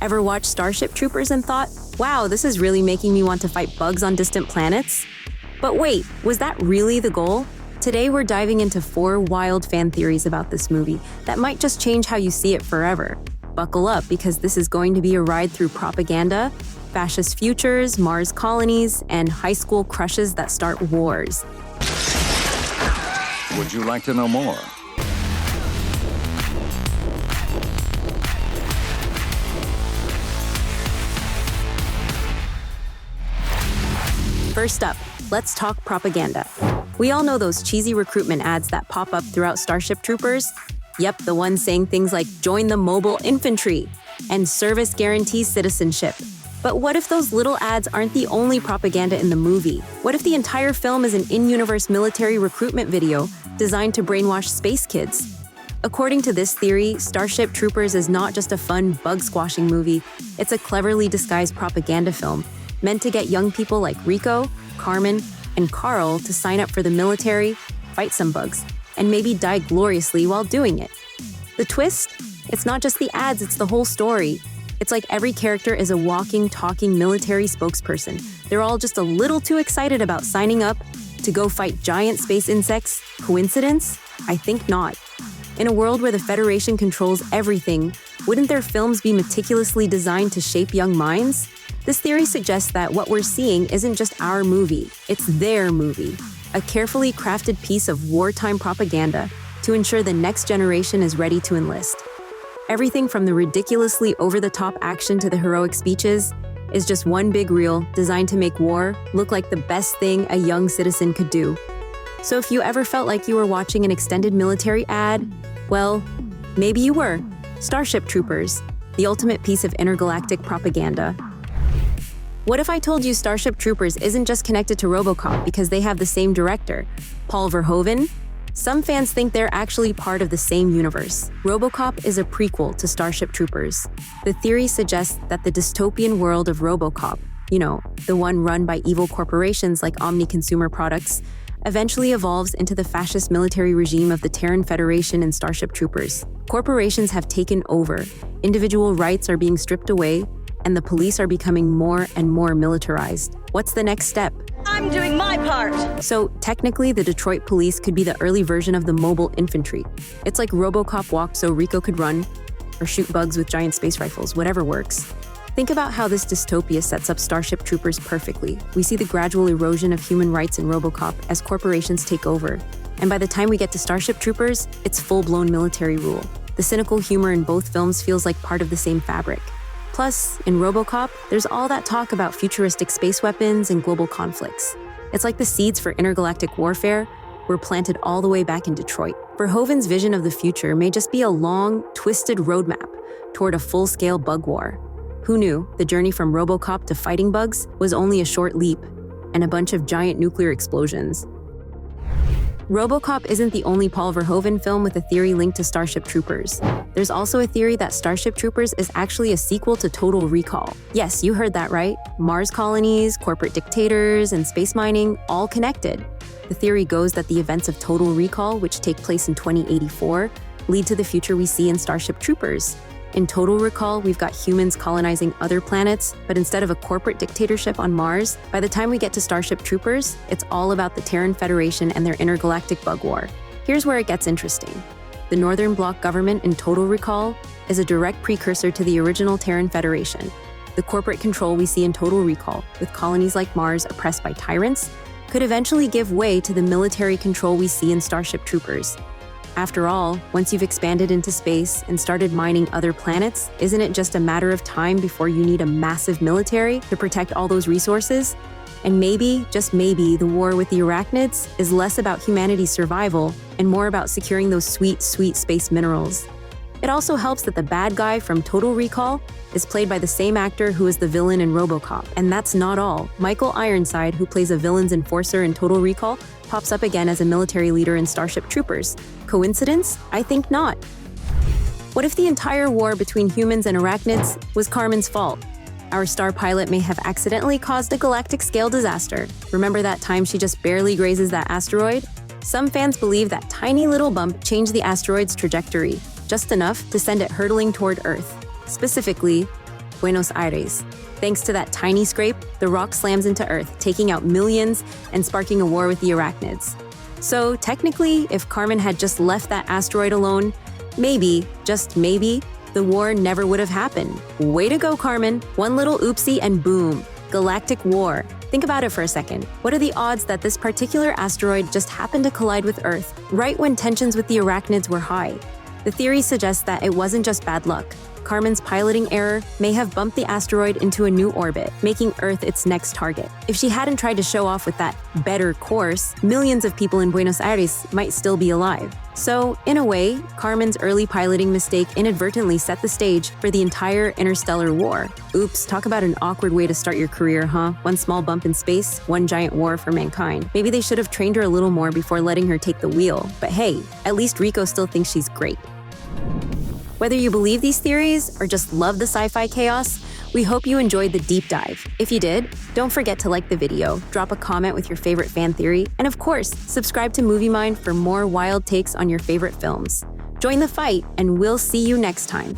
Ever watched Starship Troopers and thought, wow, this is really making me want to fight bugs on distant planets? But wait, was that really the goal? Today we're diving into 4 wild fan theories about this movie that might just change how you see it forever. Buckle up, because this is going to be a ride through propaganda, fascist futures, Mars colonies, and high school crushes that start wars. Would you like to know more? First up, let's talk propaganda. We all know those cheesy recruitment ads that pop up throughout Starship Troopers. Yep, the ones saying things like, join the mobile infantry, and service guarantees citizenship. But what if those little ads aren't the only propaganda in the movie? What if the entire film is an in-universe military recruitment video designed to brainwash space kids? According to this theory, Starship Troopers is not just a fun bug-squashing movie, it's a cleverly disguised propaganda film meant to get young people like Rico, Carmen, and Carl to sign up for the military, fight some bugs, and maybe die gloriously while doing it. The twist? It's not just the ads, it's the whole story. It's like every character is a walking, talking military spokesperson. They're all just a little too excited about signing up to go fight giant space insects. Coincidence? I think not. In a world where the Federation controls everything, wouldn't their films be meticulously designed to shape young minds? This theory suggests that what we're seeing isn't just our movie, it's their movie. A carefully crafted piece of wartime propaganda to ensure the next generation is ready to enlist. Everything from the ridiculously over-the-top action to the heroic speeches is just one big reel designed to make war look like the best thing a young citizen could do. So if you ever felt like you were watching an extended military ad, well, maybe you were. Starship Troopers, the ultimate piece of intergalactic propaganda. What if I told you Starship Troopers isn't just connected to RoboCop because they have the same director, Paul Verhoeven? Some fans think they're actually part of the same universe. RoboCop is a prequel to Starship Troopers. The theory suggests that the dystopian world of RoboCop, the one run by evil corporations like Omni Consumer Products, eventually evolves into the fascist military regime of the Terran Federation and Starship Troopers. Corporations have taken over, individual rights are being stripped away, and the police are becoming more and more militarized. What's the next step? I'm doing my part! So technically, the Detroit police could be the early version of the mobile infantry. It's like RoboCop walked so Rico could run, or shoot bugs with giant space rifles, whatever works. Think about how this dystopia sets up Starship Troopers perfectly. We see the gradual erosion of human rights in RoboCop as corporations take over. And by the time we get to Starship Troopers, it's full-blown military rule. The cynical humor in both films feels like part of the same fabric. Plus, in RoboCop, there's all that talk about futuristic space weapons and global conflicts. It's like the seeds for intergalactic warfare were planted all the way back in Detroit. Verhoeven's vision of the future may just be a long, twisted roadmap toward a full-scale bug war. Who knew the journey from RoboCop to fighting bugs was only a short leap and a bunch of giant nuclear explosions? RoboCop isn't the only Paul Verhoeven film with a theory linked to Starship Troopers. There's also a theory that Starship Troopers is actually a sequel to Total Recall. Yes, you heard that right. Mars colonies, corporate dictators, and space mining, all connected. The theory goes that the events of Total Recall, which take place in 2084, lead to the future we see in Starship Troopers. In Total Recall, we've got humans colonizing other planets, but instead of a corporate dictatorship on Mars, by the time we get to Starship Troopers, it's all about the Terran Federation and their intergalactic bug war. Here's where it gets interesting. The Northern Bloc government in Total Recall is a direct precursor to the original Terran Federation. The corporate control we see in Total Recall, with colonies like Mars oppressed by tyrants, could eventually give way to the military control we see in Starship Troopers. After all, once you've expanded into space and started mining other planets, isn't it just a matter of time before you need a massive military to protect all those resources? And maybe, just maybe, the war with the Arachnids is less about humanity's survival and more about securing those sweet, sweet space minerals. It also helps that the bad guy from Total Recall is played by the same actor who is the villain in RoboCop. And that's not all. Michael Ironside, who plays a villain's enforcer in Total Recall, pops up again as a military leader in Starship Troopers. Coincidence? I think not. What if the entire war between humans and Arachnids was Carmen's fault? Our star pilot may have accidentally caused a galactic-scale disaster. Remember that time she just barely grazes that asteroid? Some fans believe that tiny little bump changed the asteroid's trajectory, just enough to send it hurtling toward Earth. Specifically, Buenos Aires. Thanks to that tiny scrape, the rock slams into Earth, taking out millions and sparking a war with the Arachnids. So technically, if Carmen had just left that asteroid alone, maybe, just maybe, the war never would have happened. Way to go, Carmen. One little oopsie and boom, galactic war. Think about it for a second. What are the odds that this particular asteroid just happened to collide with Earth right when tensions with the Arachnids were high? The theory suggests that it wasn't just bad luck. Carmen's piloting error may have bumped the asteroid into a new orbit, making Earth its next target. If she hadn't tried to show off with that better course, millions of people in Buenos Aires might still be alive. So, in a way, Carmen's early piloting mistake inadvertently set the stage for the entire interstellar war. Oops, talk about an awkward way to start your career, huh? One small bump in space, one giant war for mankind. Maybe they should have trained her a little more before letting her take the wheel. But hey, at least Rico still thinks she's great. Whether you believe these theories or just love the sci-fi chaos, we hope you enjoyed the deep dive. If you did, don't forget to like the video, drop a comment with your favorite fan theory, and of course, subscribe to Movie Mind for more wild takes on your favorite films. Join the fight, and we'll see you next time.